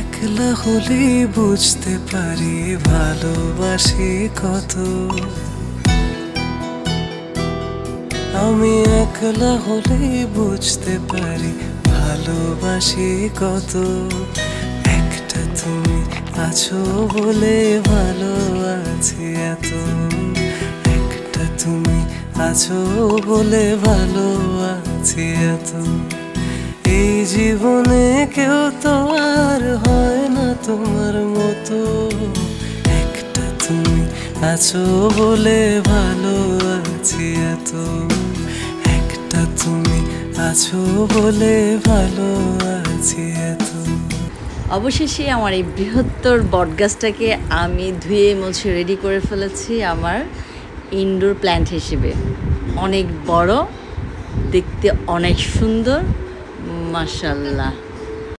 একলা হলে বুঝতে পারি ভালোবাসি কত। আমি একলা হলে বুঝতে পারি ভালোবাসি কত। একটা তুমি আছো বলে ভালো আছি এত। একটা তুমি আছো বলে ভালো আছি এত। এই জীবনে কেউ তো আর হয় না তোমার মতো। একটা তুমি আছো বলে ভালো আছি এত। একটা তুমি আছো বলে ভালো আছি এত। অবশেষে আমার এই বৃহত্তর বটগাছটাকে আমি ধুয়ে মুছে রেডি করে ফেলেছি আমার ইনডোর প্ল্যান্ট হিসেবে। অনেক বড়, দেখতে অনেক সুন্দর, মাশাআল্লাহ।